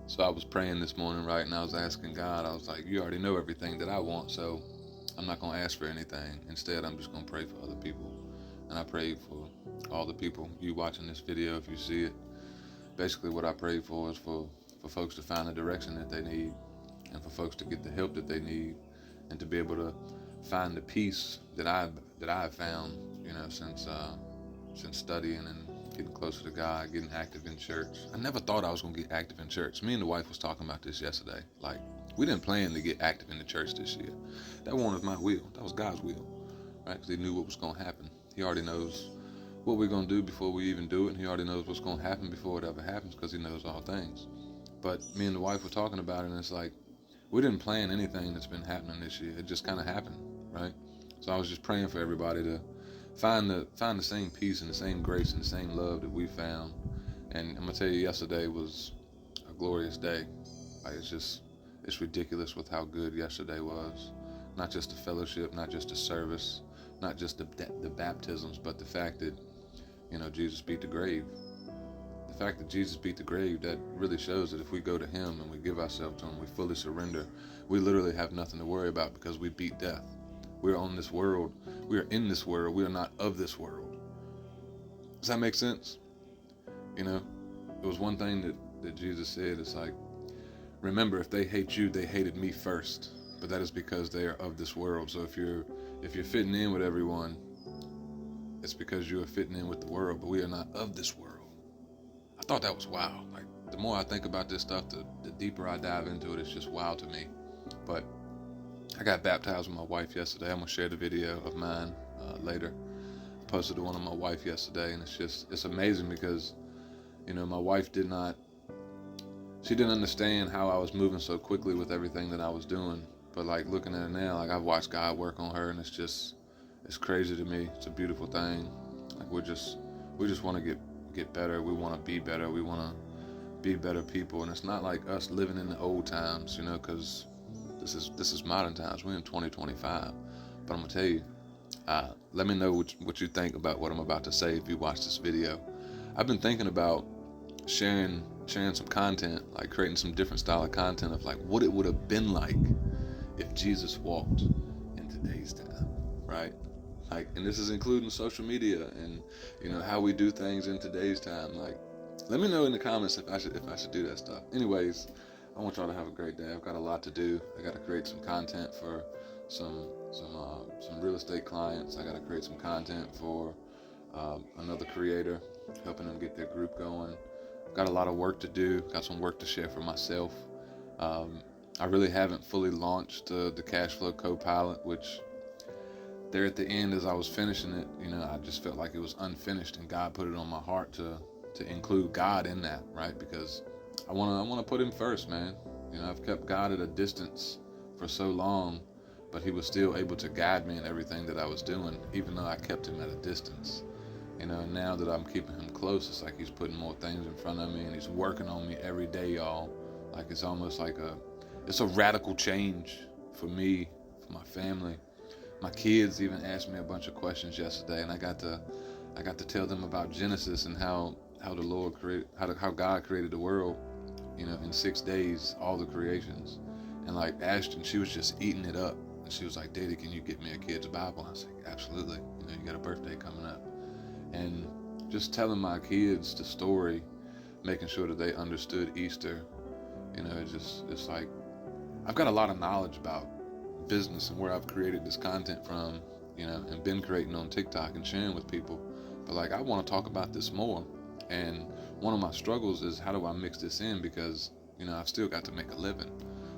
So I was praying this morning, right, and I was asking God, I was like, you already know everything that I want, so I'm not going to ask for anything. Instead, I'm just going to pray for other people. And I prayed for all the people, you watching this video, if you see it. Basically, what I prayed for is for folks to find the direction that they need, and for folks to get the help that they need, and to be able to find the peace that I've found, since studying and getting closer to God, getting active in church. I never thought I was gonna get active in church. Me and the wife was talking about this yesterday. Like, we didn't plan to get active in the church this year. That wasn't my will. That was God's will, right? Because He knew what was gonna happen. He already knows what we're gonna do before we even do it, and He already knows what's gonna happen before it ever happens, because He knows all things. But me and the wife were talking about it, and it's like we didn't plan anything that's been happening this year. It just kind of happened, right? So I was just praying for everybody to find the same peace and the same grace and the same love that we found. And I'm gonna tell you, yesterday was a glorious day. Like, it's ridiculous with how good yesterday was. Not just the fellowship, not just the service, not just the baptisms, but the fact that Jesus beat the grave. The fact that Jesus beat the grave, that really shows that if we go to Him and we give ourselves to Him, we fully surrender, we literally have nothing to worry about, because we beat death. We're on this world. We are in this world. We are not of this world. Does that make sense? It was one thing that Jesus said. It's like, remember, if they hate you, they hated me first. But that is because they are of this world. So if you're fitting in with everyone, it's because you are fitting in with the world. But we are not of this world. I thought that was wild. Like, the more I think about this stuff, the deeper I dive into it, it's just wild to me. But I got baptized with my wife yesterday. I'm going to share the video of mine later. I posted the one of my wife yesterday, and it's amazing because, my wife didn't understand how I was moving so quickly with everything that I was doing. But like, looking at it now, like, I've watched God work on her, and it's crazy to me. It's a beautiful thing. Like, we just want to get better. We want to be better. We want to be better people. And it's not like us living in the old times, because this is modern times. We're in 2025. But I'm gonna tell you, let me know what you think about what I'm about to say if you watch this video. I've been thinking about sharing some content, like creating some different style of content of like what it would have been like if Jesus walked in today's time, right? Like, and this is including social media and how we do things in today's time. Like, let me know in the comments if I should do that stuff. Anyways, I want y'all to have a great day. I've got a lot to do. I got to create some content for some real estate clients. I got to create some content for another creator, helping them get their group going. I've got a lot of work to do. Got some work to share for myself. I really haven't fully launched the Cashflow Copilot, which there at the end, as I was finishing it, I just felt like it was unfinished, and God put it on my heart to include God in that, right? Because I want to put Him first, man. I've kept God at a distance for so long, but He was still able to guide me in everything that I was doing, even though I kept Him at a distance. And now that I'm keeping Him close, it's like He's putting more things in front of me, and He's working on me every day, y'all. Like, it's almost like it's a radical change for me, for my family. My kids even asked me a bunch of questions yesterday, and I got to tell them about Genesis and how the Lord created, how God created the world, in 6 days, all the creations. And like Ashton, she was just eating it up, and she was like, "Daddy, can you get me a kid's Bible?" I was like, "Absolutely. You got a birthday coming up." And just telling my kids the story, making sure that they understood Easter, it's like I've got a lot of knowledge about business and where I've created this content from, and been creating on TikTok and sharing with people. But like, I want to talk about this more. And one of my struggles is, how do I mix this in? Because, I've still got to make a living.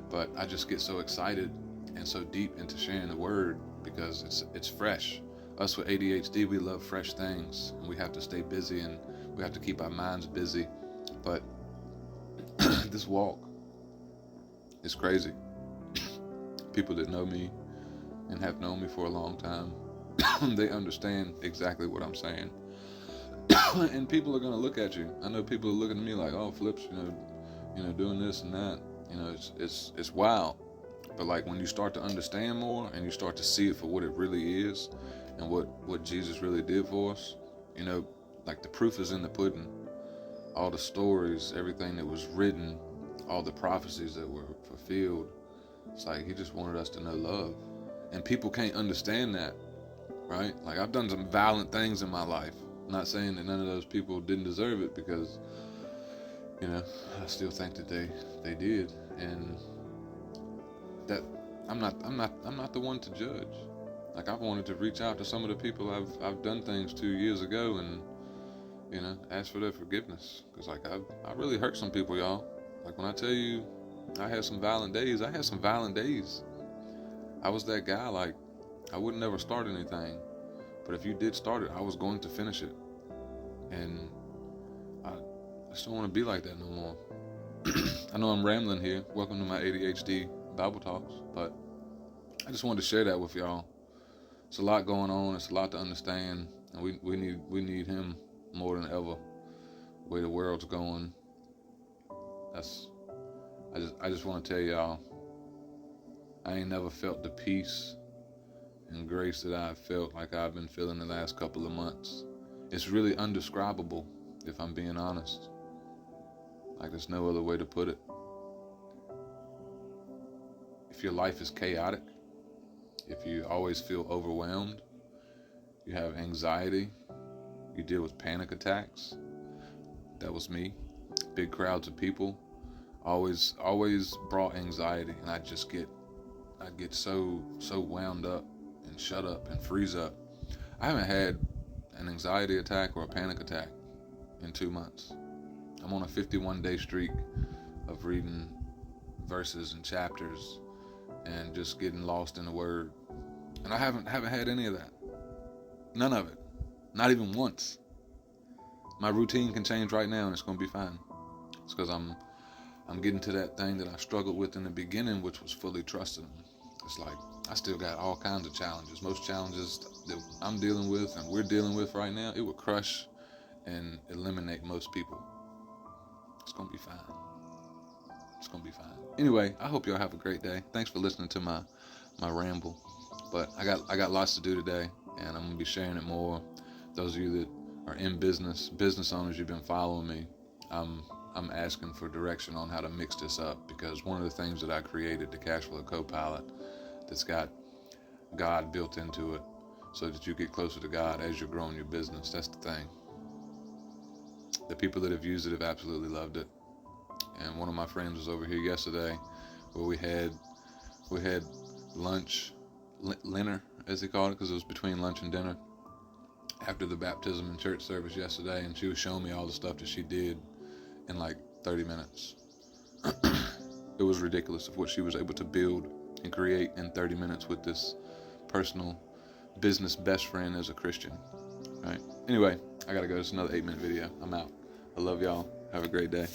But I just get so excited and so deep into sharing the word because it's fresh. Us with ADHD, we love fresh things, and we have to stay busy, and we have to keep our minds busy. But this walk is crazy. People that know me and have known me for a long time, they understand exactly what I'm saying. And people are going to look at you. I know people are looking at me like, "Oh, Flips, doing this and that." It's wild. But like, when you start to understand more and you start to see it for what it really is, and what Jesus really did for us, like, the proof is in the pudding. All the stories, everything that was written, all the prophecies that were fulfilled. It's like he just wanted us to know love. And people can't understand that, right? Like, I've done some violent things in my life. I'm not saying that none of those people didn't deserve it, because, you know, I still think that they did. And that I'm not the one to judge. Like, I've wanted to reach out to some of the people I've done things to years ago and, you know, ask for their forgiveness. Because, like, I really hurt some people, y'all. Like, when I tell you I had some violent days, I had some violent days. I was that guy, like, I would never start anything. But if you did start it, I was going to finish it. And I just don't want to be like that no more. I know I'm rambling here. Welcome to my ADHD Bible talks. But I just wanted to share that with y'all. It's a lot going on. It's a lot to understand. And we need him more than ever. The way the world's going. I just want to tell y'all, I ain't never felt the peace and grace that I've felt like I've been feeling the last couple of months. It's really undescribable, if I'm being honest. Like, there's no other way to put it. If your life is chaotic, if you always feel overwhelmed, you have anxiety, you deal with panic attacks. That was me. Big crowds of people always brought anxiety, and I'd get so wound up and shut up and freeze up. I haven't had an anxiety attack or a panic attack in 2 months. I'm on a 51-day streak of reading verses and chapters and just getting lost in the Word. And I haven't had any of that. None of it. Not even once. My routine can change right now and it's going to be fine. It's because I'm getting to that thing that I struggled with in the beginning, which was fully trusting Him. It's like, I still got all kinds of challenges. Most challenges that I'm dealing with and we're dealing with right now, it would crush and eliminate most people. It's going to be fine. It's going to be fine. Anyway, I hope y'all have a great day. Thanks for listening to my ramble. But I got lots to do today, and I'm going to be sharing it more. Those of you that are in business owners, you've been following me, I'm asking for direction on how to mix this up, because one of the things that I created, the Cashflow Copilot, that's got God built into it so that you get closer to God as you're growing your business. That's the thing. The people that have used it have absolutely loved it. And one of my friends was over here yesterday where we had lunch, dinner, as they called it, because it was between lunch and dinner, after the baptism and church service yesterday, and she was showing me all the stuff that she did in like 30 minutes. It was ridiculous of what she was able to build and create in 30 minutes with this personal business best friend as a Christian. Right? Anyway, I gotta go. It's another 8-minute video. I'm out. I love y'all. Have a great day.